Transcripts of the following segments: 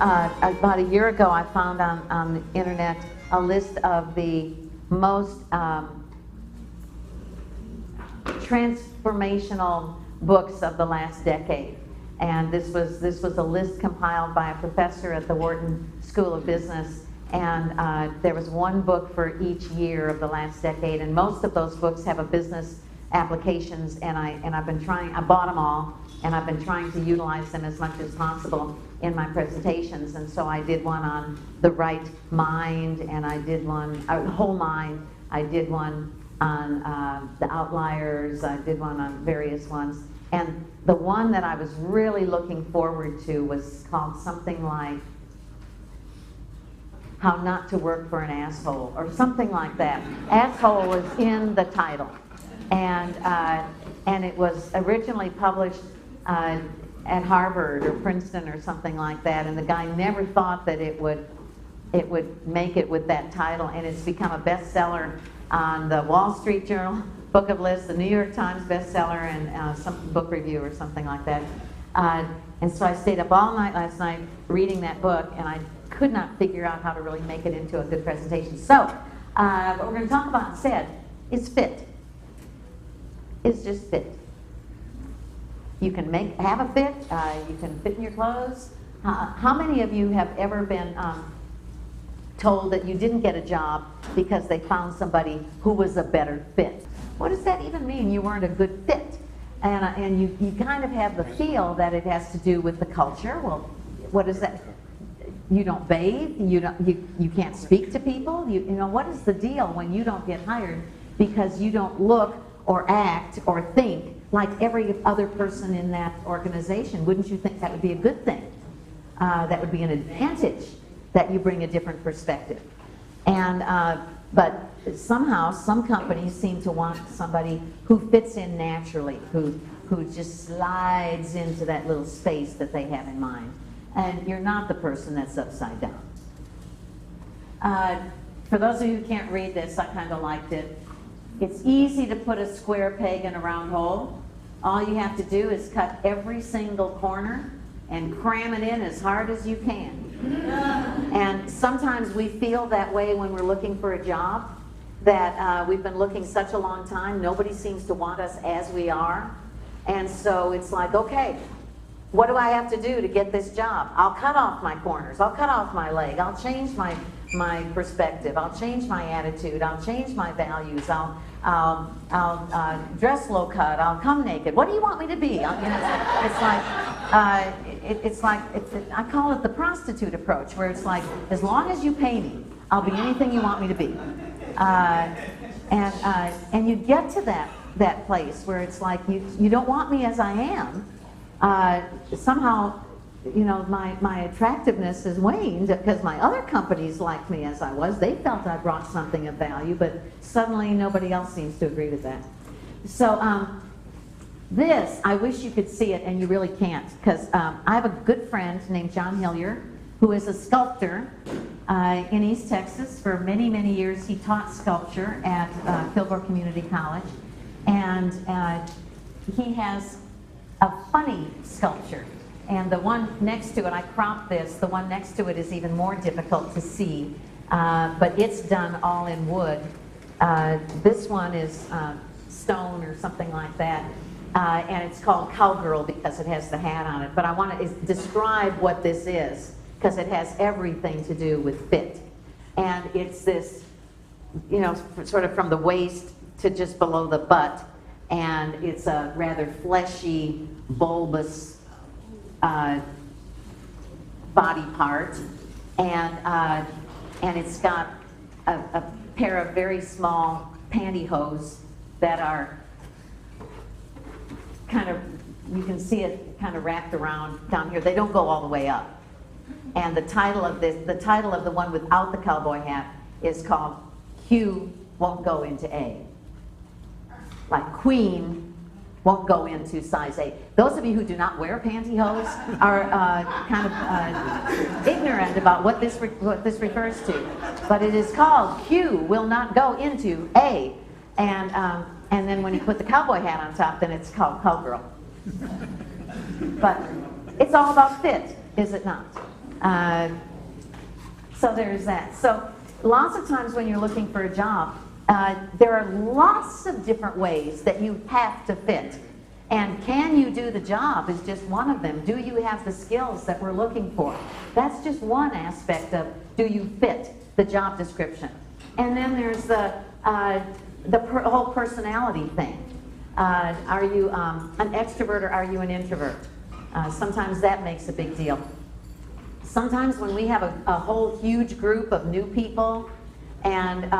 about a year ago, I found on the internet a list of the most transformational books of the last decade. And this was a list compiled by a professor at the Wharton School of Business. And there was one book for each year of the last decade. And most of those books have a business applications. And I've been trying, I bought them all, and I've been trying to utilize them as much as possible in my presentations. And so I did one on the right mind, and I did one, whole mind. I did one on the outliers. I did one on various ones. And the one that I was really looking forward to was called something like How Not to Work for an Asshole, or something like that. Asshole is in the title. And it was originally published at Harvard or Princeton or something like that, and the guy never thought that it would make it with that title, and it's become a bestseller on the Wall Street Journal Book of Lists, the New York Times bestseller, and some book review or something like that. And so I stayed up all night last night reading that book, and I could not figure out how to really make it into a good presentation. So what we're going to talk about instead is fit. It's just fit. You can have a fit. You can fit in your clothes. How many of you have ever been told that you didn't get a job because they found somebody who was a better fit? What does that even mean? You weren't a good fit. And you kind of have the feel that it has to do with the culture. Well, what is that? You don't bathe. You can't speak to people. You know, what is the deal when you don't get hired because you don't look or act or think like every other person in that organization? Wouldn't you think that would be a good thing? That would be an advantage, that you bring a different perspective. And but somehow some companies seem to want somebody who fits in naturally, who just slides into that little space that they have in mind. And you're not the person that's upside down. For those of you who can't read this, I kind of liked it. It's easy to put a square peg in a round hole. All you have to do is cut every single corner and cram it in as hard as you can. And sometimes we feel that way when we're looking for a job, that we've been looking such a long time, nobody seems to want us as we are. And so it's like, okay, what do I have to do to get this job? I'll cut off my corners, I'll cut off my leg, I'll change my perspective, I'll change my attitude, I'll change my values, I'll dress low cut, I'll come naked. What do you want me to be? It's like I call it the prostitute approach, where it's like, as long as you pay me, I'll be anything you want me to be. And you get to that place where it's like you don't want me as I am. Somehow, you know, my attractiveness has waned because my other companies liked me as I was. They felt I brought something of value, but suddenly nobody else seems to agree with that. So this, I wish you could see it, and you really can't, because I have a good friend named John Hillier, who is a sculptor in East Texas. For many, many years, he taught sculpture at Kilgore Community College, and he has a funny sculpture. And the one next to it, I cropped this, the one next to it is even more difficult to see, but it's done all in wood. This one is stone or something like that, and it's called Cowgirl because it has the hat on it. But I want to describe what this is, because it has everything to do with fit. And it's this, you know, sort of from the waist to just below the butt, and it's a rather fleshy, bulbous body part, and it's got a pair of very small pantyhose that are kind of, you can see it kind of wrapped around down here. They don't go all the way up. And the title of the one without the cowboy hat is called Q Won't Go Into A. Like Queen won't go into size 8. Those of you who do not wear pantyhose are kind of ignorant about what this refers to. But it is called Q Will Not Go Into A. And then when you put the cowboy hat on top, then it's called Cowgirl. But it's all about fit, is it not? So there's that. So lots of times when you're looking for a job, there are lots of different ways that you have to fit. And can you do the job is just one of them. Do you have the skills that we're looking for? That's just one aspect of do you fit the job description. And then there's the whole personality thing. Are you an extrovert or are you an introvert? Sometimes that makes a big deal. Sometimes when we have a whole huge group of new people and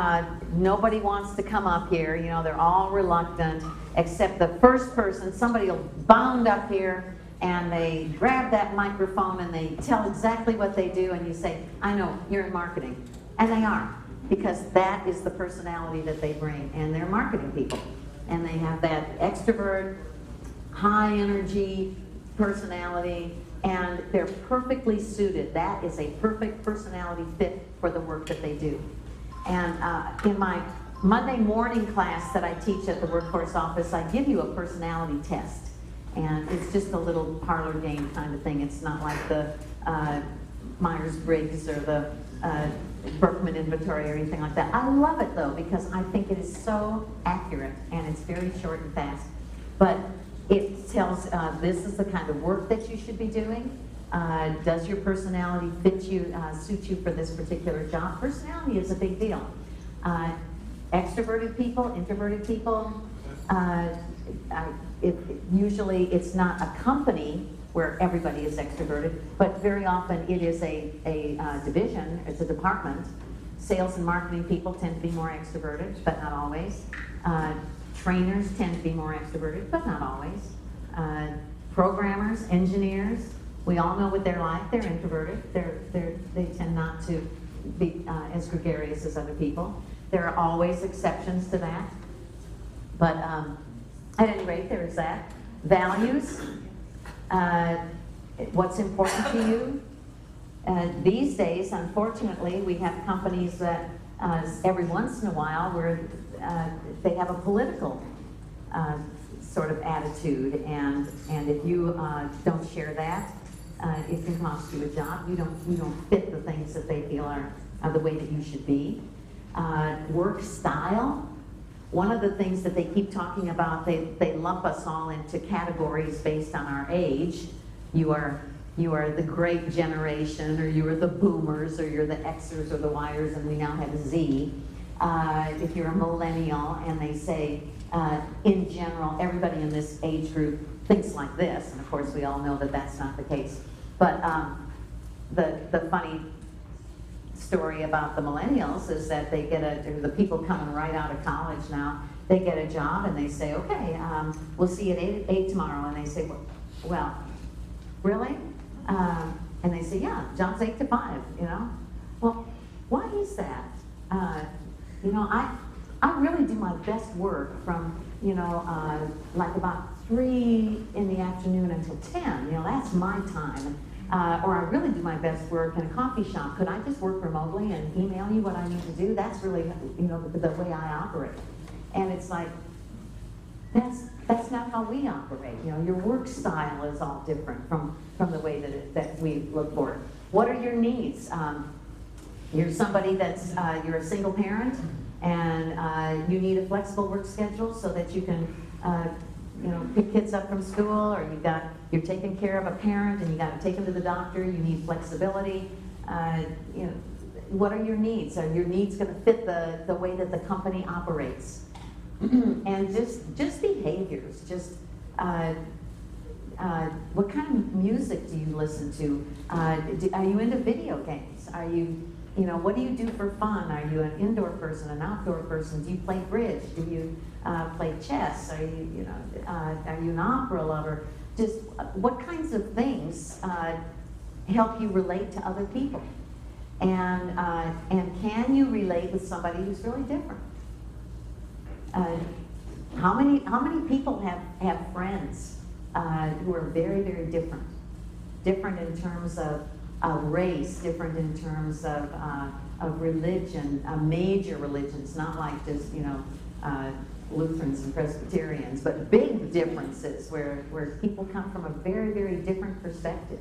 nobody wants to come up here, you know, they're all reluctant, except the first person, somebody will bound up here and they grab that microphone and they tell exactly what they do and you say, I know, you're in marketing. And they are, because that is the personality that they bring, and they're marketing people. And they have that extrovert, high energy personality, and they're perfectly suited. That is a perfect personality fit for the work that they do. And in my Monday morning class that I teach at the workforce office, I give you a personality test. And it's just a little parlor game kind of thing. It's not like the Myers-Briggs or the Berkman inventory or anything like that. I love it though, because I think it is so accurate and it's very short and fast. But it tells this is the kind of work that you should be doing. Does your personality fit you, suit you for this particular job? Personality is a big deal. Extroverted people, introverted people, usually it's not a company where everybody is extroverted, but very often it is a division, it's a department. Sales and marketing people tend to be more extroverted, but not always. Trainers tend to be more extroverted, but not always. Programmers, engineers, we all know what they're like. They're introverted. They tend not to be as gregarious as other people. There are always exceptions to that. But at any rate, there is that. Values. What's important to you? These days, unfortunately, we have companies that every once in a while where they have a political sort of attitude, and if you don't share that, it can cost you a job. You don't fit the things that they feel are the way that you should be. Work style. One of the things that they keep talking about, they lump us all into categories based on our age. You are the great generation, or you are the boomers, or you're the Xers or the Yers, and we now have Z. If you're a millennial, and they say, in general, everybody in this age group thinks like this, and of course we all know that that's not the case. But the funny story about the millennials is that they get the people coming right out of college now, they get a job and they say, okay, we'll see you at 8 tomorrow. And they say, well, really? And they say, yeah, job's 8 to 5, you know? Well, why is that? You know, I really do my best work from, you know, like about 3 in the afternoon until 10, you know, that's my time. Or I really do my best work in a coffee shop. Could I just work remotely and email you what I need to do? That's really, you know, the way I operate. And it's like, that's not how we operate. You know, your work style is all different from the way that we look for it. What are your needs? You're somebody that's, you're a single parent, and you need a flexible work schedule so that you can, you know, pick kids up from school, or you're taking care of a parent and you got to take them to the doctor. You need flexibility. You know, what are your needs? Are your needs going to fit the way that the company operates? And just behaviors. Just what kind of music do you listen to? Are you into video games? Are you know, what do you do for fun? Are you an indoor person, an outdoor person? Do you play bridge? Do you play chess? Are you an opera lover? Just what kinds of things help you relate to other people? And can you relate with somebody who's really different? How many people have friends who are very, very different? Different in terms of race, different in terms of religion, major religions, not like just, you know, Lutherans and Presbyterians, but big differences where people come from a very, very different perspective.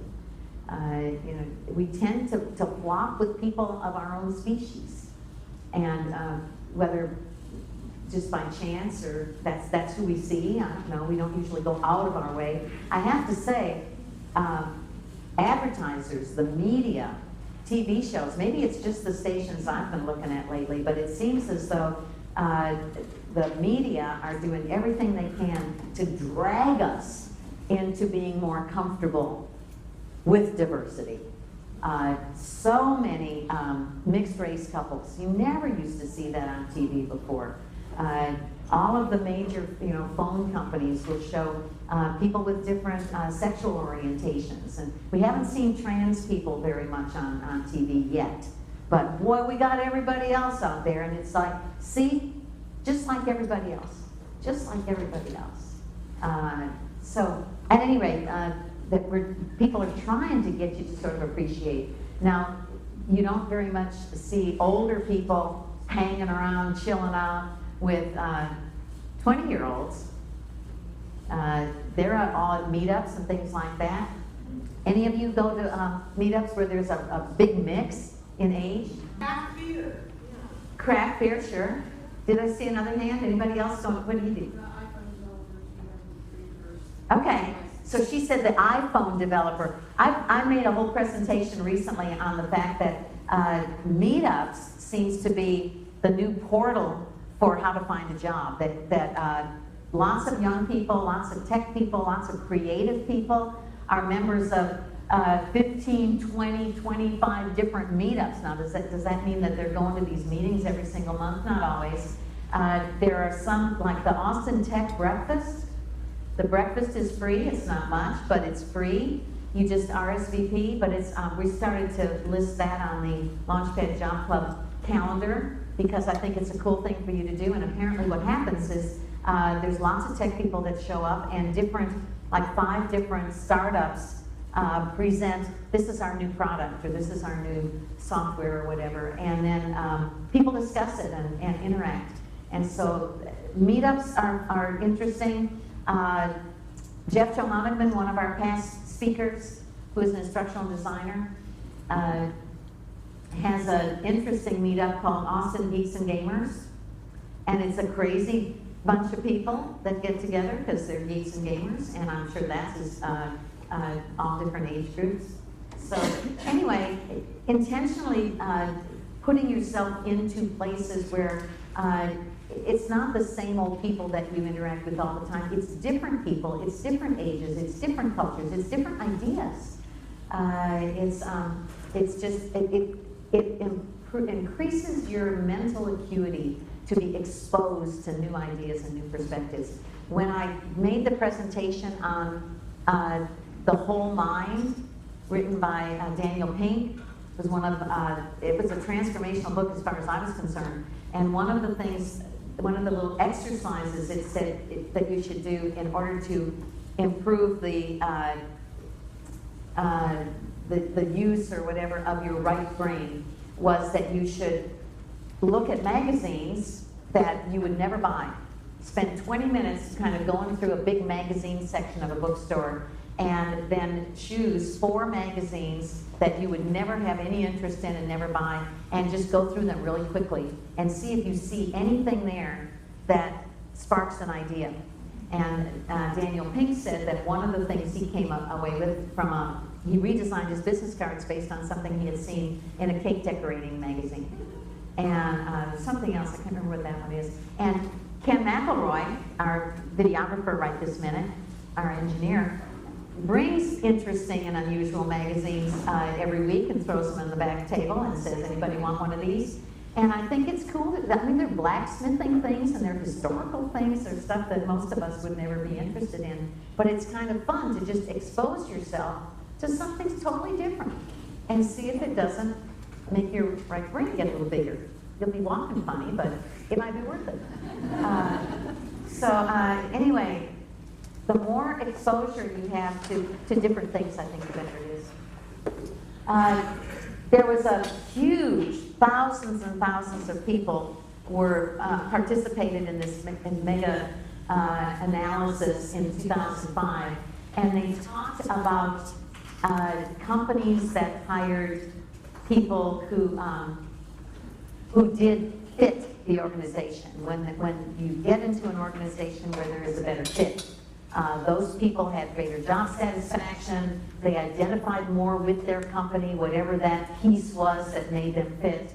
You know, we tend to flock with people of our own species, and whether just by chance or that's who we see. I don't know. We don't usually go out of our way. I have to say, advertisers, the media, TV shows. Maybe it's just the stations I've been looking at lately, but it seems as though the media are doing everything they can to drag us into being more comfortable with diversity. So many mixed race couples. You never used to see that on TV before. All of the major, phone companies will show people with different sexual orientations, and we haven't seen trans people very much on TV yet. But boy, we got everybody else out there, and it's like, see, just like everybody else, just like everybody else. So, at any rate, people are trying to get you to sort of appreciate. Now, you don't very much see older people hanging around, chilling out with 20-year-olds. They're all at meetups and things like that. Any of you go to meetups where there's a big mix in age? Craft beer. Craft beer, sure. Did I see another hand? Anybody else? What do you do? Okay, so she said the iPhone developer. I made a whole presentation recently on the fact that meetups seems to be the new portal for how to find a job. That lots of young people, lots of tech people, lots of creative people are members of 15, 20, 25 different meetups. Now, does that mean that they're going to these meetings every single month? Not always. There are some, like the Austin Tech Breakfast. The breakfast is free. It's not much, but it's free. You just RSVP, but it's we started to list that on the Launchpad Job Club calendar because I think it's a cool thing for you to do. And apparently what happens is there's lots of tech people that show up, and like 5 different startups present, this is our new product, or this is our new software, or whatever, and then people discuss it and interact. And so meetups are interesting. Jeff Johanneman, one of our past speakers, who is an instructional designer, has an interesting meetup called Austin Geeks and Gamers. And it's a crazy bunch of people that get together because they're geeks and gamers, and I'm sure that's all different age groups. So anyway, intentionally putting yourself into places where it's not the same old people that you interact with all the time. It's different people, it's different ages, it's different cultures, it's different ideas. It increases your mental acuity to be exposed to new ideas and new perspectives. When I made the presentation on The Whole Mind, written by Daniel Pink, it was a transformational book as far as I was concerned. And one of the little exercises it said that you should do in order to improve the use or whatever of your right brain was that you should look at magazines that you would never buy. Spend 20 minutes kind of going through a big magazine section of a bookstore, and then choose 4 magazines that you would never have any interest in and never buy, and just go through them really quickly and see if you see anything there that sparks an idea. And Daniel Pink said that one of the things he came away with he redesigned his business cards based on something he had seen in a cake decorating magazine. And something else, I can't remember what that one is. And Ken McElroy, our videographer right this minute, our engineer, brings interesting and unusual magazines every week and throws them on the back table and says, anybody want one of these? And I think it's cool. They're blacksmithing things and they're historical things. They're stuff that most of us would never be interested in. But it's kind of fun to just expose yourself to something totally different and see if it doesn't make your right brain get a little bigger. You'll be walking funny, but it might be worth it. Anyway, the more exposure you have to different things, I think the better it is. There was a huge, thousands and thousands of people participated in this mega analysis in 2005, and they talked about companies that hired people who did fit the organization. When you get into an organization where there is a better fit, those people had greater job satisfaction. They identified more with their company, whatever that piece was that made them fit.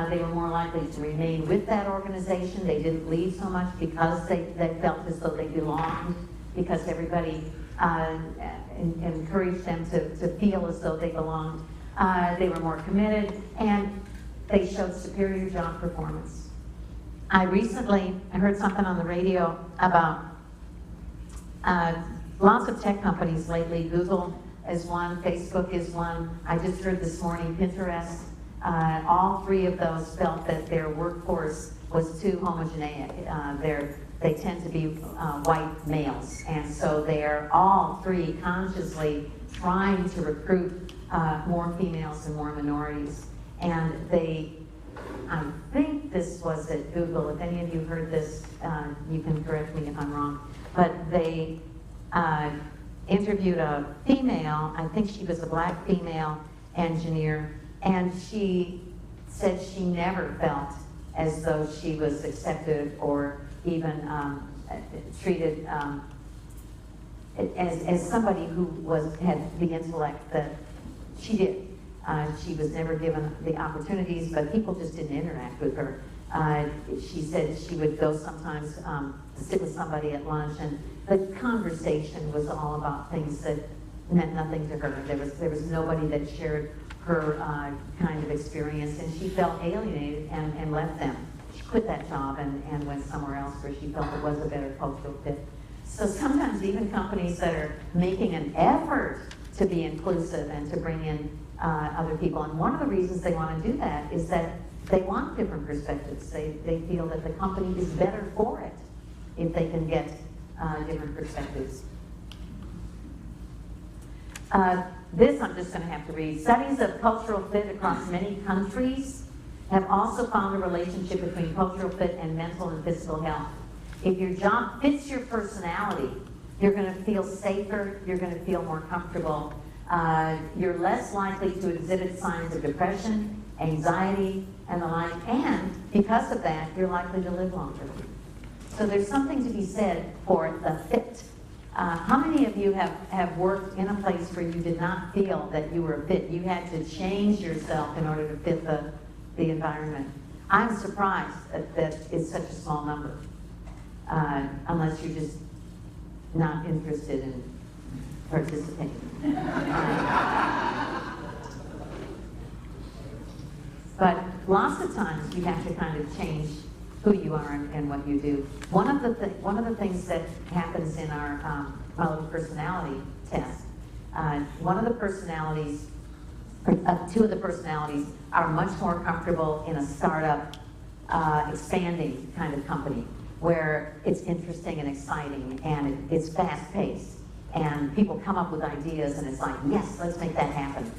They were more likely to remain with that organization. They didn't leave so much because they felt as though they belonged, because everybody encouraged them to feel as though they belonged. They were more committed, and they showed superior job performance. I heard something on the radio about lots of tech companies lately. Google is one, Facebook is one. I just heard this morning Pinterest. All three of those felt that their workforce was too homogeneic. They tend to be white males, and so they're all three consciously trying to recruit more females and more minorities. And I think this was at Google. If any of you heard this, you can correct me if I'm wrong. But they interviewed a female, I think she was a black female engineer, and she said she never felt as though she was accepted or even treated as somebody who had the intellect that she did. She was never given the opportunities, but people just didn't interact with her. She said she would go sometimes sit with somebody at lunch, and the conversation was all about things that meant nothing to her. There was nobody that shared her kind of experience, and she felt alienated and left them. She quit that job and went somewhere else where she felt it was a better cultural fit. So sometimes even companies that are making an effort to be inclusive and to bring in other people, and one of the reasons they want to do that is that they want different perspectives. They feel that the company is better for it if they can get different perspectives. This I'm just going to have to read. Studies of cultural fit across many countries have also found a relationship between cultural fit and mental and physical health. If your job fits your personality, you're going to feel safer, you're going to feel more comfortable, you're less likely to exhibit signs of depression, anxiety, and the like, and because of that, you're likely to live longer. So there's something to be said for the fit. How many of you have worked in a place where you did not feel that you were a fit? You had to change yourself in order to fit the environment. I'm surprised that it's such a small number, unless you're just not interested in participating. But lots of times you have to kind of change who you are and what you do. One of the things that happens in our little personality test, one of the personalities, two of the personalities are much more comfortable in a startup, expanding kind of company where it's interesting and exciting and it's fast-paced and people come up with ideas and it's like, yes, let's make that happen.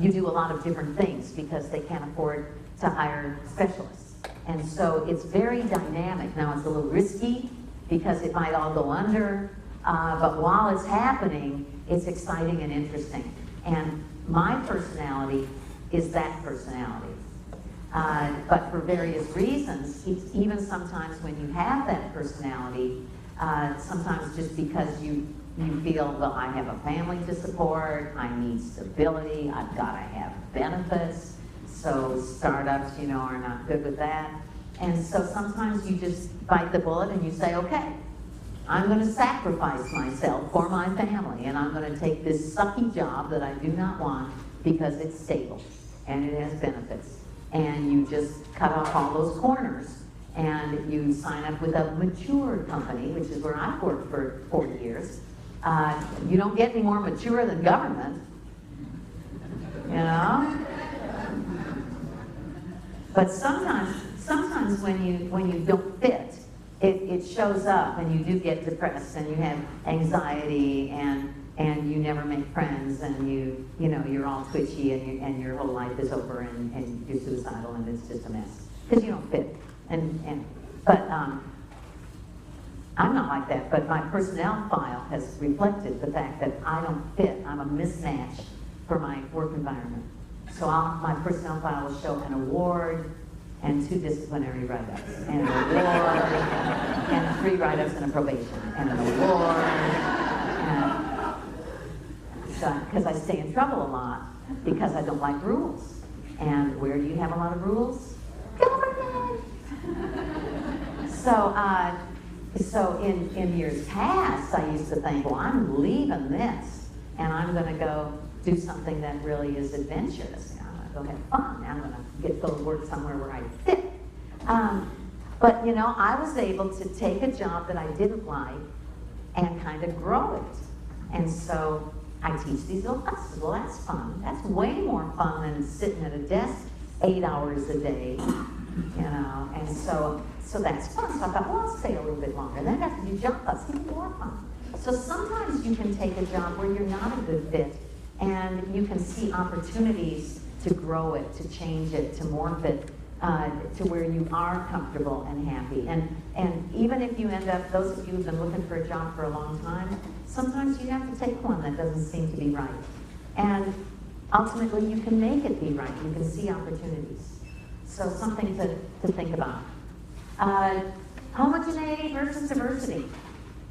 You do a lot of different things because they can't afford to hire specialists. And so it's very dynamic. Now it's a little risky because it might all go under, but while it's happening, it's exciting and interesting. And my personality is that personality. But for various reasons, even sometimes when you have that personality, sometimes just because you feel, well, I have a family to support, I need stability, I've got to have benefits, so startups, are not good with that. And so sometimes you just bite the bullet and you say, okay, I'm going to sacrifice myself for my family, and I'm going to take this sucky job that I do not want because it's stable and it has benefits. And you just cut off all those corners and you sign up with a mature company, which is where I've worked for 40 years. You don't get any more mature than government, But sometimes when you don't fit, it shows up, and you do get depressed, and you have anxiety, and you never make friends, and you're all twitchy, and your whole life is over, and you're suicidal, and it's just a mess because you don't fit. But I'm not like that, but my personnel file has reflected the fact that I don't fit. I'm a mismatch for my work environment. So my personnel file will show an award and 2 disciplinary write-ups, and an award, and 3 write-ups and a probation, and an award, and so, because I stay in trouble a lot, because I don't like rules. And where do you have a lot of rules? Government! So in years past, I used to think, well, I'm leaving this, and I'm going to go do something that really is adventurous. I'm going to go have fun. I'm going to go to work somewhere where I fit. But, you know, I was able to take a job that I didn't like and kind of grow it. And so I teach these little classes. Well, that's fun. That's way more fun than sitting at a desk 8 hours a day, you know. And so that's fun. So I thought, well, I'll stay a little bit longer. Then I got to do jump cuts, even more fun. So sometimes you can take a job where you're not a good fit, and you can see opportunities to grow it, to change it, to morph it, to where you are comfortable and happy. And even if you end up, those of you who've been looking for a job for a long time, sometimes you have to take one that doesn't seem to be right. And ultimately, you can make it be right. You can see opportunities. So something to think about. Homogeneity versus diversity.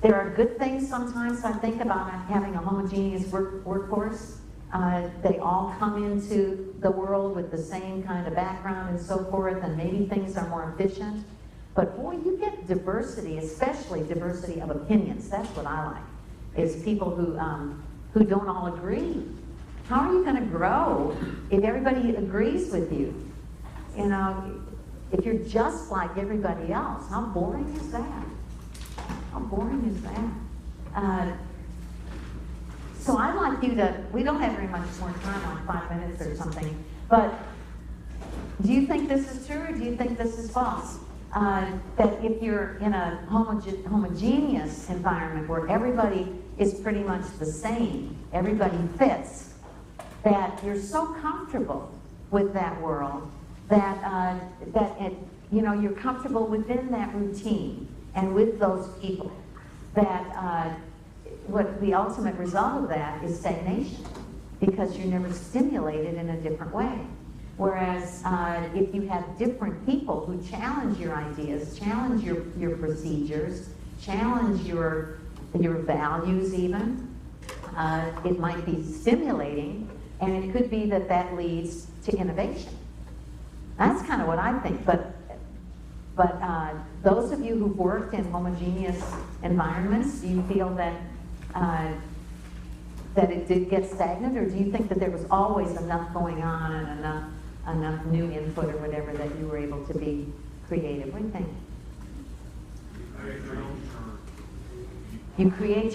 There are good things sometimes, I think, about having a homogeneous workforce. They all come into the world with the same kind of background and so forth, and maybe things are more efficient. But boy, you get diversity, especially diversity of opinions. That's what I like, is people who don't all agree. How are you going to grow if everybody agrees with you? You know, if you're just like everybody else, how boring is that? How boring is that? So I'd like you to, we don't have very much more time, like 5 minutes or something, but do you think this is true or do you think this is false? That if you're in a homogeneous environment where everybody is pretty much the same, everybody fits, that you're so comfortable with that world that you know, you're comfortable within that routine and with those people, that what the ultimate result of that is stagnation, because you're never stimulated in a different way. Whereas if you have different people who challenge your ideas, challenge your procedures, challenge your values even, it might be stimulating, and it could be that leads to innovation. That's kind of what I think. But those of you who've worked in homogeneous environments, do you feel that it did get stagnant, or do you think that there was always enough going on and enough new input or whatever that you were able to be creative? What do you think? You create your own. You create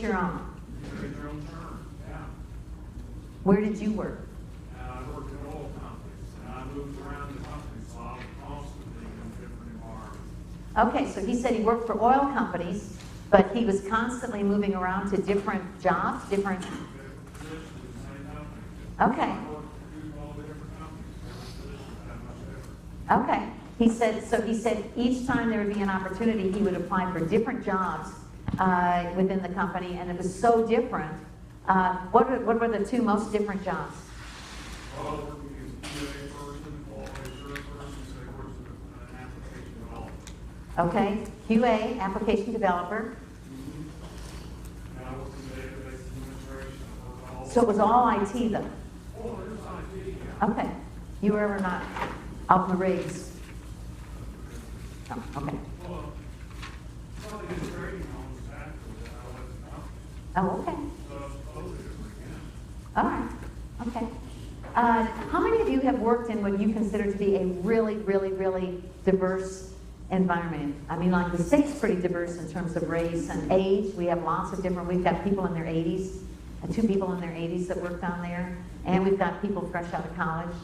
your own term, yeah. Where did you work? I worked at oil companies, and I moved around the company, so I was constantly in different environments. Okay, so he said he worked for oil companies, but he was constantly moving around to different jobs, different... Okay. Okay. He said each time there would be an opportunity, he would apply for different jobs within the company, and it was so different. What were the 2 most different jobs? Okay, QA, application developer. So it was all IT though? Okay. You were ever not out in the rigs? Oh, okay. Oh, okay. All right. Okay. How many of you have worked in what you consider to be a really, really, really diverse environment? I mean, like the state's pretty diverse in terms of race and age. We have lots of different, we've got people in their 80s, 2 people in their 80s that work down there, and we've got people fresh out of college,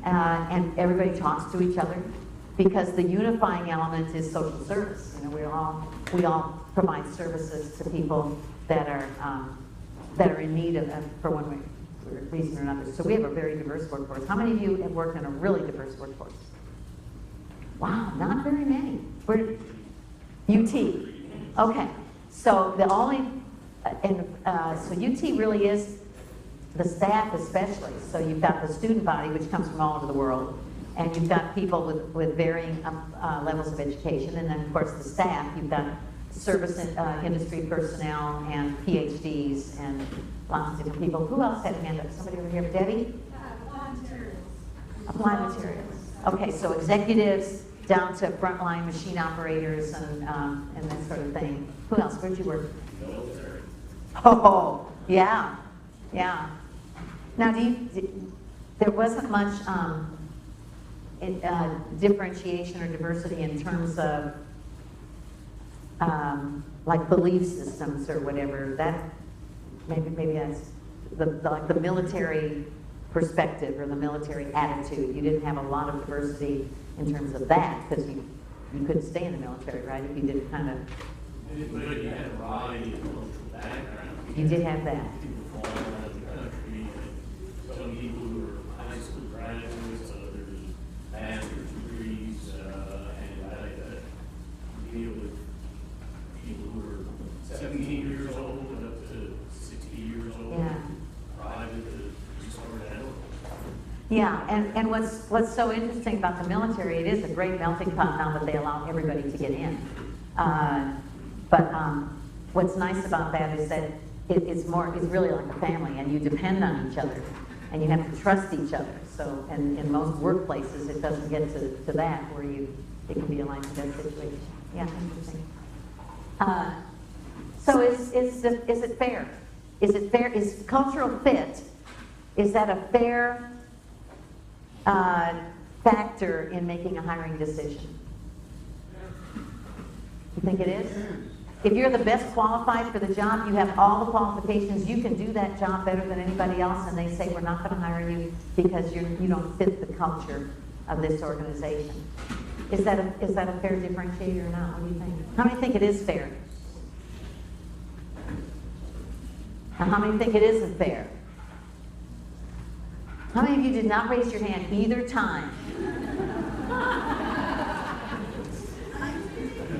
and everybody talks to each other, because the unifying element is social service. You know, we all provide services to people that are in need of for one reason or another. So we have a very diverse workforce. How many of you have worked in a really diverse workforce? Wow, not very many. Where? UT. Okay. So the only, so UT really is the staff especially. So you've got the student body, which comes from all over the world, and you've got people with varying levels of education, and then of course the staff. You've got service industry personnel and PhDs and lots of different people. Who else had a hand up? Somebody over here, Debbie? Applied materials. Applied materials. Okay, so executives down to frontline machine operators and that sort of thing. Who else? Where'd you work? Military. Oh, yeah, yeah. Now, there wasn't much differentiation or diversity in terms of like belief systems or whatever. That maybe that's like the military perspective or the military attitude. You didn't have a lot of diversity in terms of that because you couldn't stay in the military, right? If you didn't kind of. But you had a variety of cultural backgrounds. You did have that. People from all around the country. Some people who were high school graduates, others master's degrees, and I deal with people who are 17 years old and up to 60 years old. Yeah. Private to start out. Yeah, and what's so interesting about the military, it is a great melting pot now that they allow everybody to get in. But what's nice about that is that it's really like a family, and you depend on each other, and you have to trust each other. So, and in most workplaces, it doesn't get to that where it can be a life and death situation. Yeah, interesting. So is it fair? Is it fair? Is cultural fit? Is that a fair factor in making a hiring decision? You think it is? If you're the best qualified for the job, you have all the qualifications, you can do that job better than anybody else, and they say, we're not going to hire you because you don't fit the culture of this organization. Is that a fair differentiator or not? What do you think? How many think it is fair? And how many think it isn't fair? How many of you did not raise your hand either time?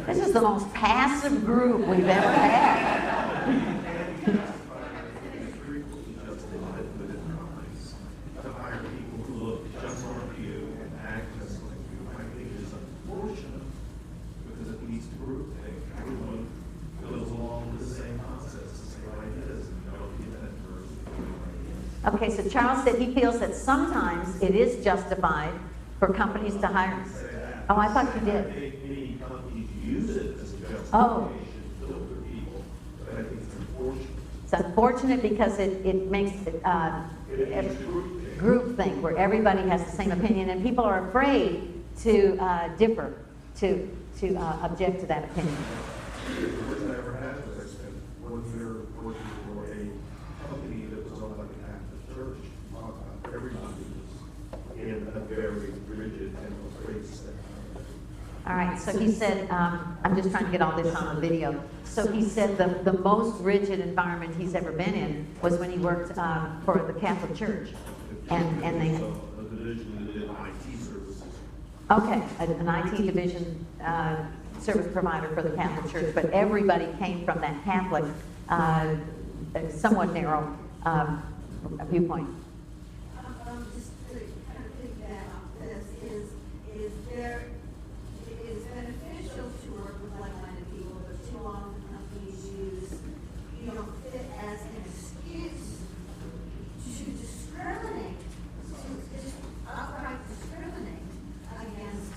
This is the most passive group we've ever had. To hire people who look just like you and act just like you, I think is unfortunate because it leads to groupthink. Everyone goes along with the same concepts, the same ideas, and you don't get that diversity. Okay, so Charles said he feels that sometimes it is justified for companies to hire. Oh, I thought you did. Many companies use it as a justification Oh. to filter people, but I think it's unfortunate. It's unfortunate because it makes groupthink where everybody has the same opinion, and people are afraid to differ, to object to that opinion. The worst I ever had was I spent 1 year working for a company that was owned by the Catholic Church. Everybody was in a very rigid and afraid state. All right, so he said, I'm just trying to get all this on the video. So he said the most rigid environment he's ever been in was when he worked for the Catholic Church. And they... A division that did IT services. Okay, an IT division service provider for the Catholic Church, but everybody came from that Catholic, somewhat narrow viewpoint. Just to kind of piggyback off this, is there, it is beneficial to work with like-minded people, but too often companies use, you don't fit as an excuse to discriminate, to just outright discriminate against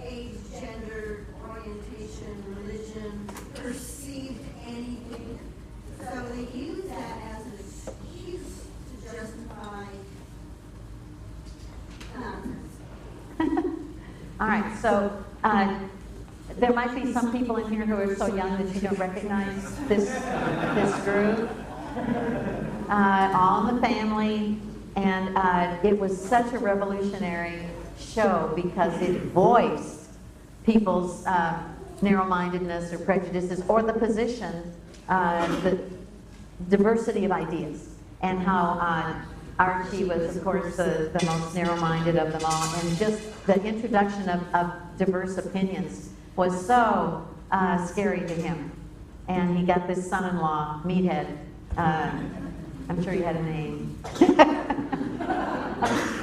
age, gender, orientation, religion, perceived anything. So they use that as an excuse to justify nonsense. All right, so there might be some people in here who are so young that you don't recognize this group. All in the Family, and it was such a revolutionary show because it voiced people's narrow-mindedness or prejudices or the position, the diversity of ideas, and how Archie was, of course, the most narrow-minded of them all, and just the introduction of diverse opinions was so scary to him. and he got this son-in-law, Meathead. I'm sure he had a name.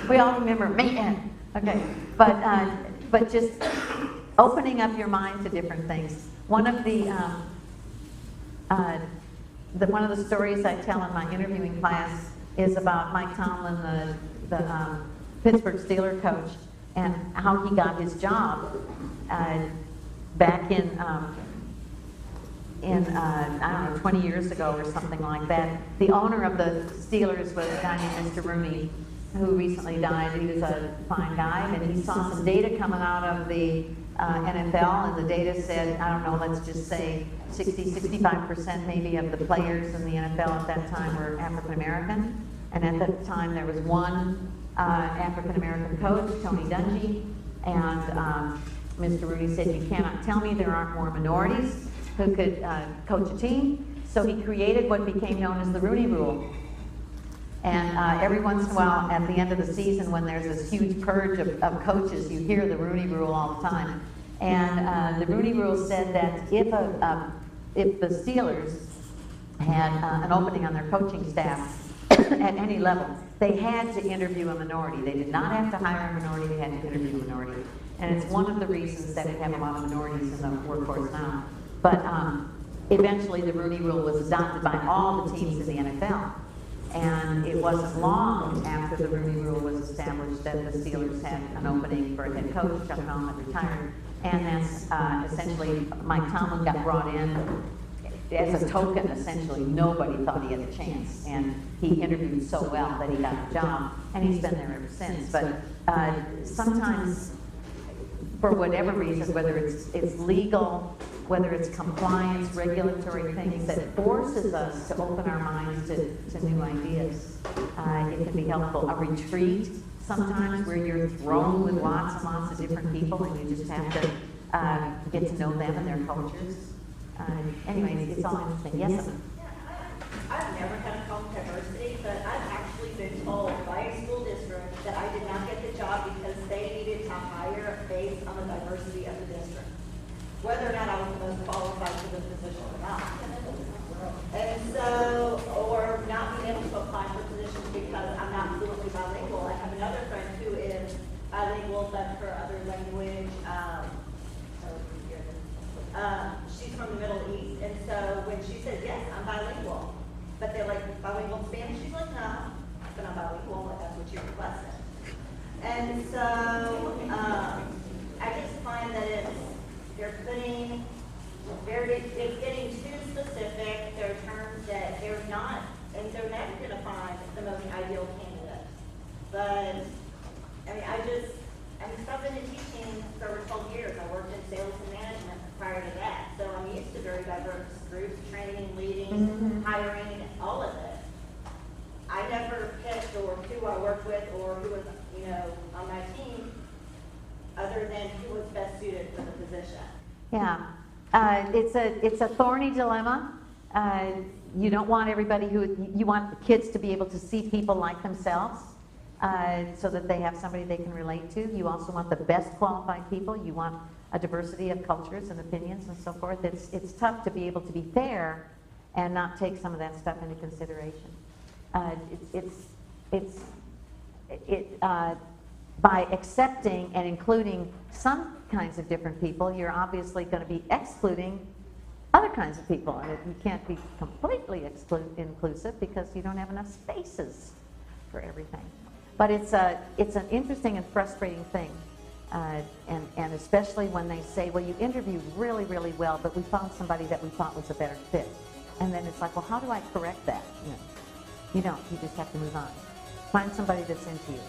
We all remember Meathead. Okay, but just opening up your mind to different things. One of the stories I tell in my interviewing class is about Mike Tomlin, the Pittsburgh Steelers coach, and how he got his job back in I don't know, 20 years ago or something like that. The owner of the Steelers was a guy named Mr. Rooney, who recently died. He was a fine guy, and he saw some data coming out of the NFL, and the data said, I don't know, let's just say 65% maybe of the players in the NFL at that time were African American. And at that time there was one African American coach, Tony Dungy, and Mr. Rooney said, you cannot tell me there aren't more minorities who could coach a team. So he created what became known as the Rooney Rule. And every once in a while, at the end of the season, when there's this huge purge of coaches, you hear the Rooney Rule all the time. And the Rooney Rule said that if the Steelers had an opening on their coaching staff at any level, they had to interview a minority. They did not have to hire a minority, they had to interview a minority. And it's one of the reasons that we have a lot of minorities in the workforce now. But eventually the Rooney Rule was adopted by all the teams in the NFL. And it wasn't long after the Rooney Rule was established that the Steelers had an opening for a head coach. Chuck Nolan retired. And that's essentially Mike Tomlin got brought in as a token, essentially. Nobody thought he had a chance. And he interviewed so well that he got the job. And he's been there ever since. But sometimes, for whatever reason, whether it's legal, whether it's compliance, regulatory things that forces us to open our minds to new ideas, it can be helpful. A retreat, sometimes, where you're thrown with lots and lots of different people and you just have to get to know them and their cultures. Anyway, it's all interesting. Yes, sir? I've never had a home diversity, but I've actually been told by a school district that I did not get the job because they needed to hire based on the diversity of the district, whether or not I was the most qualified for the position or not. And so, or not being able to apply for positions because I'm not fluently bilingual. I have another friend who is bilingual, but her other language, she's from the Middle East. And so when she said, yes, I'm bilingual, but they're like, bilingual in Spanish? She's like, no, but I'm bilingual, if that's what you requested. And so I just find that they're putting it's getting too specific. There are terms that they're not, and they're never going to find the most ideal candidate. But, I mean, I've been in teaching for over 12 years. I worked in sales and management prior to that. So I'm used to very diverse groups, training, leading, hiring, all of it. I never picked or who I worked with or who was, on my team other than who was best suited for the position. Yeah. It's a thorny dilemma. You don't want everybody you want the kids to be able to see people like themselves so that they have somebody they can relate to. You also want the best qualified people. You want a diversity of cultures and opinions and so forth. It's tough to be able to be fair and not take some of that stuff into consideration. By accepting and including some kinds of different people, you're obviously going to be excluding other kinds of people. And you can't be completely inclusive because you don't have enough spaces for everything. But it's an interesting and frustrating thing. And especially when they say, well, you interviewed really, really well, but we found somebody that we thought was a better fit. And then it's like, well, how do I correct that? You don't. You just have to move on. Find somebody that's into you.